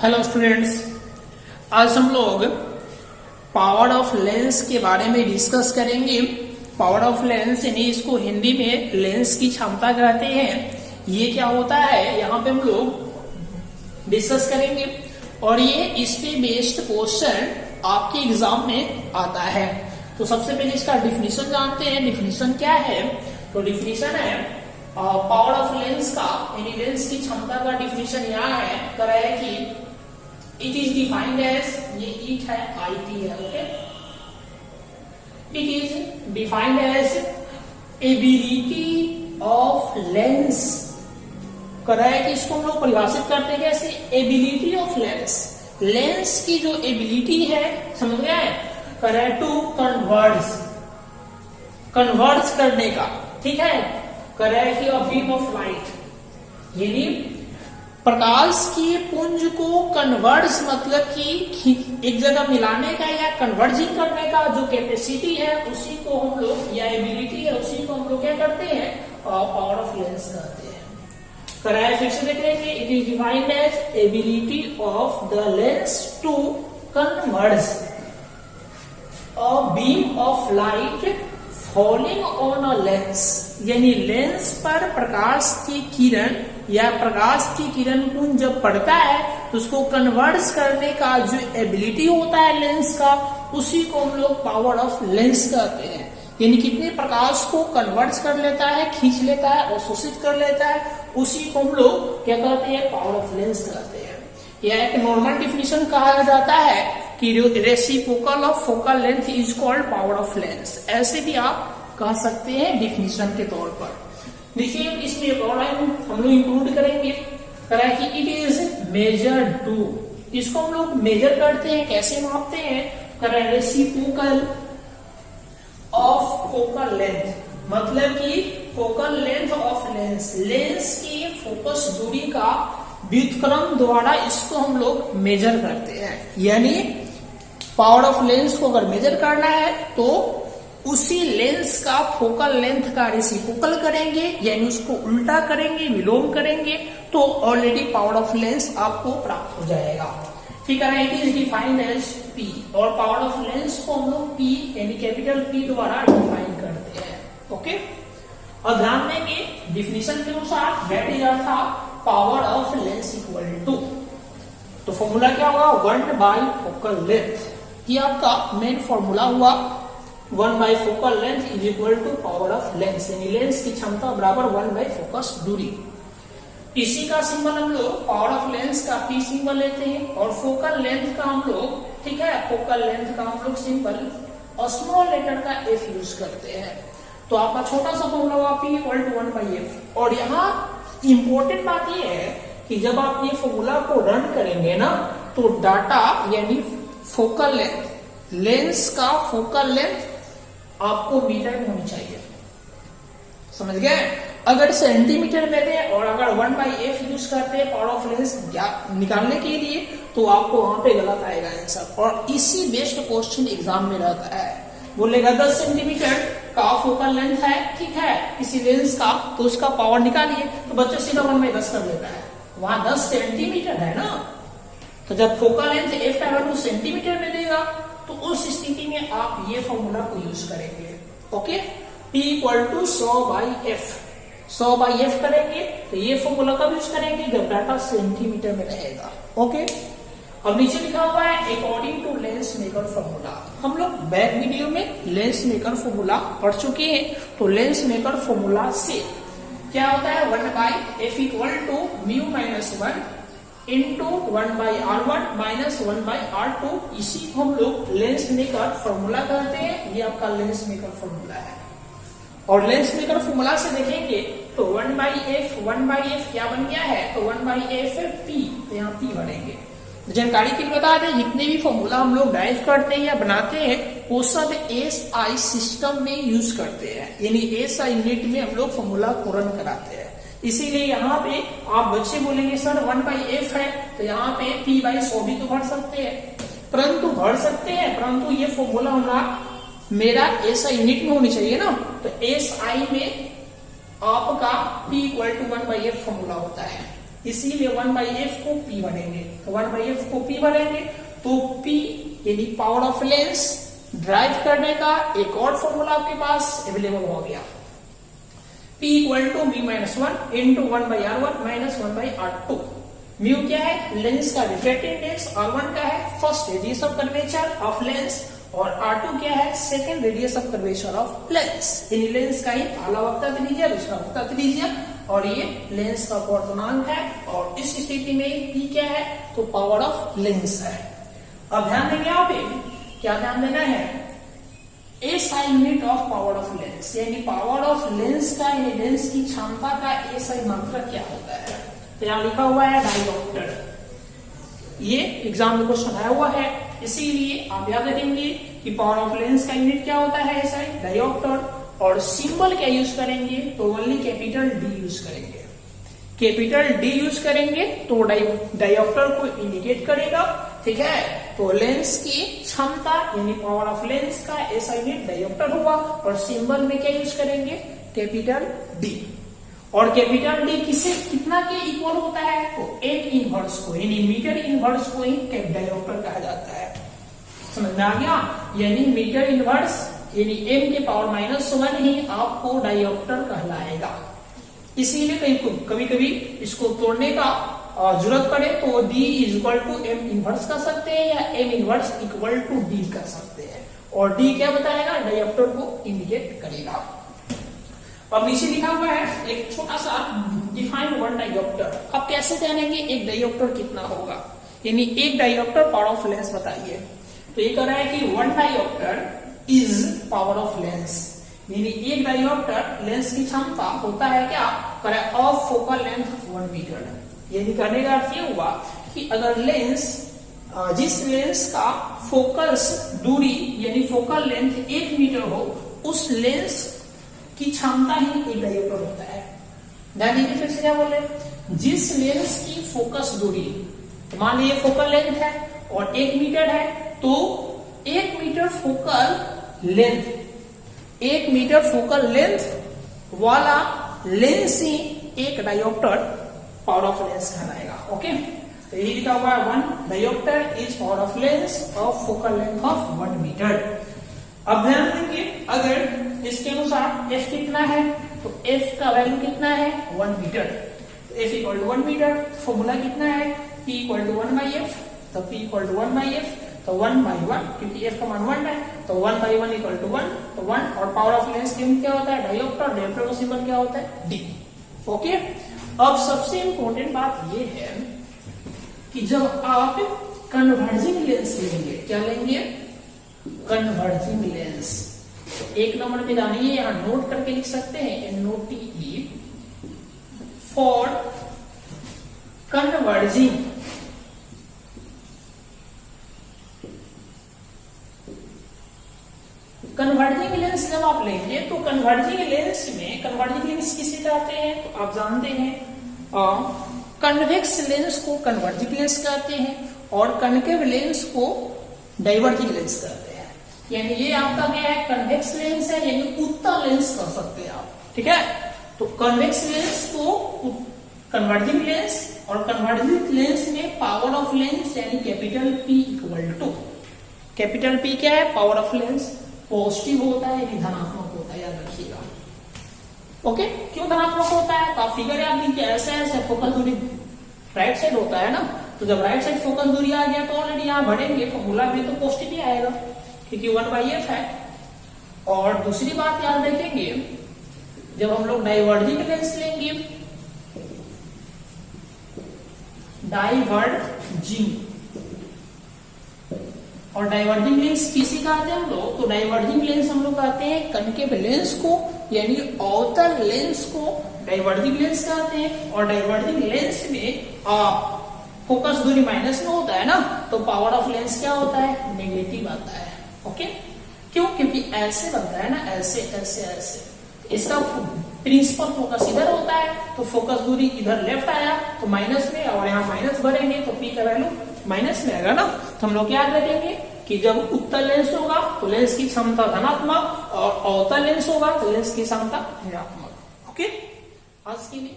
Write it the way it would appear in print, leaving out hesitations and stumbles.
Hello students, आज हम लोग पावर ऑफ लेंस के बारे में डिस्कस करेंगे। पावर ऑफ लेंस यानी इसको हिंदी में लेंस की क्षमता कहते हैं। ये क्या होता है यहाँ पे हम लोग डिस्कस करेंगे और ये इस पे बेस्ड क्वेश्चन आपके एग्जाम में आता है। तो सबसे पहले इसका डिफिनीशन जानते हैं। डिफिनीशन क्या है? तो डिफिनीशन है पावर ऑफ लेंस का यानी लेंस की क्षमता का डिफिनीशन यहाँ है करा है कि इट इज डिफाइंड एज, ये इट है IT है, okay. It is defined as ability of lens करा है कि इसको हम लोग परिभाषित करते हैं कैसे? एबिलिटी ऑफ लेंस, लेंस की जो एबिलिटी है, समझ गए? करा है टू कन्वर्ज करने का, ठीक है। करा है कि अ बीम ऑफ लाइट यानी प्रकाश की पुंज को कन्वर्ज मतलब कि एक जगह मिलाने का या कन्वर्जिंग करने का जो कैपेसिटी है उसी को हम लोग या एबिलिटी है उसी को हम लोग क्या करते हैं? पावर ऑफ लेंस कहते हैं। कराए फिर से देख लेंगे। It is defined as ability of the lens to converge a beam of light falling on a lens, यानी लेंस पर प्रकाश की किरण या प्रकाश की किरण पुंज जब पड़ता है तो उसको कन्वर्ज करने का जो एबिलिटी होता है लेंस का उसी को हम लोग पावर ऑफ लेंस कहते हैं। यानी कितने प्रकाश को कन्वर्ज कर लेता है, खींच लेता है, अवशोषित कर लेता है, उसी को हम लोग क्या कहते हैं? पावर ऑफ लेंस कहते हैं। यह एक नॉर्मल डिफिनेशन कहा जाता है कि reciprocal of focal length is called power of lens. ऐसे भी आप कह सकते हैं डिफिनेशन के तौर पर। देखिए इसमें एक और लाइन हम लोग इंक्लूड करेंगे कि इट इज मेजर टू, इसको हम लोग मेजर करते हैं, कैसे मापते हैं? रेसिप्रोकल ऑफ फोकल लेंथ, मतलब कि focal length of lens, lens की फोकस दूरी का व्युत्क्रम द्वारा इसको हम लोग मेजर करते हैं। यानी पावर ऑफ लेंस को अगर मेजर करना है तो उसी लेंस का फोकल लेंथ का रेसिप्रोकल करेंगे, यानी उसको उल्टा करेंगे, विलोम करेंगे, तो ऑलरेडी पावर ऑफ लेंस आपको प्राप्त हो जाएगा। ठीक है, it is defined as P और पावर ऑफ लेंस को हम लोग P यानी कैपिटल P द्वारा डिफाइन करते हैं, ओके। और ध्यान देंगे डिफिनेशन के अनुसार दैट इज अर्थात power of lens equal to, तो फॉर्मूला क्या होगा? 1 बाई फोकल लेंथ। ये आपका मेन फॉर्मूला हुआ। 1 by focal length is equal to power of lens, यानी लेंस की क्षमता बराबर 1 बाई फोकस दूरी। इसी का सिंबल हम लोग पावर ऑफ लेंस का P सिंबल लेते हैं और फोकल लेंथ का हम लोग, ठीक है, फोकल लेंथ का हम लोग सिंबल स्मॉल लेटर का F यूज करते हैं। तो आपका छोटा सा फॉर्मूला हुआ P equal to 1 by F। और यहाँ इंपॉर्टेंट बात यह है कि जब आप ये फॉर्मूला को रन करेंगे ना तो डाटा यानी फोकल लेंथ, लेंस का फोकल लेंथ आपको मीटर में होनी चाहिए, समझ गए? अगर सेंटीमीटर में दे और अगर 1 बाई F यूज करते हैं पावर ऑफ लेंस निकालने के लिए तो आपको वहां पे गलत आएगा आंसर। और इसी बेस्ड क्वेश्चन एग्जाम में रहता है। बोलेगा 10 सेंटीमीटर का फोकल लेंथ है, ठीक है, किसी लेंस का, तो उसका पावर निकालिए, तो बच्चा सीधा 1 बाई 10 कर लेता है। वहां 10 सेंटीमीटर है ना, तो जब फोकल लेंथ F का वैल्यू सेंटीमीटर में देगा तो उस स्थिति में आप ये फॉर्मूला को यूज करेंगे, okay. P equal to 100 by F, 100 by F करेंगे तो ये फॉर्मूला कब यूज करेंगे? जब डाटा सेंटीमीटर में रहेगा, ओके। अब नीचे लिखा हुआ है according to lens maker formula. हम लोग बैक वीडियो में लेंस मेकर फॉर्मूला पढ़ चुके हैं। तो लेंस मेकर फॉर्मूला से क्या होता है? 1 by F equal to mu minus 1 into 1 by R1 minus 1 by R2। इसी को हम लोग लेंस मेकर फॉर्मूला कहते हैं। ये आपका लेंस मेकर फॉर्मूला है। और लेंस मेकर फॉर्मूला से देखेंगे तो 1 बाई F क्या बन गया है? तो 1 बाई F P, तो यहाँ P भरेंगे। जानकारी के लिए बता दें, जितने भी फॉर्मूला हम लोग डाइव करते हैं या बनाते हैं वो सब SI सिस्टम में यूज करते हैं, यानी SI यूनिट में हम लोग फॉर्मूला को रन कराते हैं। इसीलिए यहाँ पे आप बच्चे बोलेंगे सर 1 बाई F है तो यहाँ पे P बाई 100 भी तो भर सकते हैं, परंतु ये फॉर्मूला होना मेरा SI यूनिट में होनी चाहिए ना। तो SI में आपका P equal to 1 by F formula होता है, इसीलिए 1/f को p बनेंगे। तो 1/f को p बनेंगे तो p यानी पावर ऑफ लेंस ड्राइव करने का एक और फॉर्मूला आपके पास अवेलेबल हो गया। p equal to mu minus 1 into 1/r1 minus 1/r2। Mu क्या है? लेंस का रिफ्रैक्टिव इंडेक्स, r1 का है first radius of curvature of lens, और R2 क्या है? Second radius of curvature of lens. इन लेंस का ही पहला वक्ता त्रिज्या, दूसरा वक्ता त्रिज्या, और ये लेंस का अपवर्तनांक है। और इस स्थिति में P क्या है? तो पावर ऑफ लेंस है। अब ध्यान देंगे यहाँ पे, क्या ध्यान देना है? SI unit of power of lens, यानी पावर ऑफ लेंस का, यानी लेंस की क्षमता का SI मात्रक क्या होता है? तो यहाँ लिखा हुआ है डायोप्टर। ये एग्जाम में क्वेश्चन आया हुआ है, इसीलिए आप याद रखेंगे कि पावर ऑफ लेंस का यूनिट क्या होता है? SI, dioptre. और सिंबल क्या यूज करेंगे? तो ओनली कैपिटल D यूज करेंगे। कैपिटल D यूज करेंगे तो डायोप्टर को इंडिकेट करेगा, ठीक है। तो लेंस की क्षमता यानी पावर ऑफ लेंस का SI यूनिट डायोप्टर हुआ, और सिंबल में क्या यूज करेंगे? Capital D। और कैपिटल D किसे कितना के इक्वल होता है? तो M इनवर्स को, यानी मीटर इनवर्स को ही डायोप्टर कहा जाता है। समझ में आ गया? यानी मीटर इनवर्स यानी M के पावर -1 ही आपको डायोप्टर कहलाएगा। इसीलिए कभी कभी इसको तोड़ने का जरूरत पड़े तो D is equal to M inverse कर सकते हैं, या M inverse equal to D कर सकते हैं। और D क्या बताएगा? डायोप्टर को इंडिकेट करेगा। अब नीचे लिखा हुआ है एक छोटा सा डिफाइन वन डायोप्टर। अब कैसे जानेंगे एक डायोप्टर कितना होगा? यानी एक डायोप्टर पावर ऑफ लेंस बताइए। तो ये कह रहा है कि one dioptre is power of lens, यानी एक डायोप्टर लेंस की क्षमता होता है क्या? कह रहा है ऑफ फोकल लेंथ 1 मीटर। यानी कहने का अर्थ ये हुआ कि अगर लेंस जिस लेंस का फोकस दूरी यानी फोकल लेंथ 1 मीटर हो, उस लेंस की क्षमता ही एक डायोप्टर होता है। ध्यान दीजिए, फिर से क्या बोल रहे? जिस लेंस की फोकस दूरी, मान लीजिए फोकल लेंथ है और 1 मीटर है, तो 1 metre focal length, 1 metre focal length वाला लेंस ही एक डायोप्टर पावर ऑफ लेंस कहलाएगा। ओके, तो ये लिखा हुआ है 1 dioptre is power of lens of focal length of 1 metre. अब ध्यान देंगे, अगर इसके अनुसार F कितना है, तो F का वैल्यू कितना है? 1 मीटर। तो F equal to 1 metre. Formula कितना है? P equal to 1/F। तो P इक्वल टू 1/F, तो 1/1, क्योंकि F का मान 1 है, तो 1/1 इक्वल टू 1, तो 1। और पावर ऑफ लेंस क्या होता है? डायोप्टर। डायोप्टर का सिंबल क्या होता है? D। ओके, अब सबसे इंपॉर्टेंट बात ये है कि जब आप कन्वर्जिंग लेंस लेंगे, क्या लेंगे? Converging lens. एक नंबर पे जानिए, यहां नोट करके लिख सकते हैं NOTE for converging. Converging lens जब आप लेंगे तो कन्वर्जिंग लेंस में, कन्वर्जिंग लेंस किसे कहते हैं? तो आप जानते हैं कन्वेक्स लेंस को कन्वर्जिंग लेंस कहते हैं, और कनकेव लेंस को डाइवर्जिंग लेंस कहते हैं। यानी ये आपका क्या है? कन्वेक्स लेंस है, यानी उत्तल लेंस कर सकते हैं आप, ठीक है। तो कन्वेक्स लेंस को कन्वर्जिंग लेंस, और कन्वर्जिंग लेंस में पावर ऑफ लेंस यानी capital P equal to, capital P क्या है? पावर ऑफ लेंस पॉजिटिव होता है, यानी धनात्मक होता है, याद रखिएगा। ओके, क्यों धनात्मक होता है? तो आप फिगर याद दीजिए, ऐसे ऐसे फोकल दूरी राइट साइड होता है ना, तो जब राइट साइड फोकल दूरी आ गया तो ऑलरेडी यहाँ बढ़ेंगे, फॉर्मूला में तो पॉजिटिव ही आएगा, क्योंकि 1/F है। और दूसरी बात याद रखेंगे, जब हम लोग डाइवर्जिंग लेंस लेंगे, डाइवर्जिंग, और डाइवर्जिंग लेंस किसी कहते हैं हम लोग? तो डाइवर्जिंग लेंस हम लोग कहते हैं कनकेव लेंस को, यानी अवतल लेंस को डाइवर्जिंग लेंस कहते हैं। और डाइवर्जिंग लेंस में फोकस दूरी माइनस में होता है ना, तो पावर ऑफ लेंस क्या होता है? नेगेटिव आता है। ओके, क्यों? क्योंकि ऐसे बनता है ना, ऐसे ऐसे ऐसे, इसका प्रिंसिपल फोकस इधर होता है, तो फोकस दूरी इधर लेफ्ट आया तो माइनस में, और यहाँ माइनस भरेंगे तो P का वैल्यू माइनस में आएगा ना। तो हम लोग याद रखेंगे कि जब उत्तल लेंस होगा तो लेंस की क्षमता धनात्मक, और अवतल लेंस होगा तो लेंस की क्षमता ऋणात्मक। ओके, आज के लिए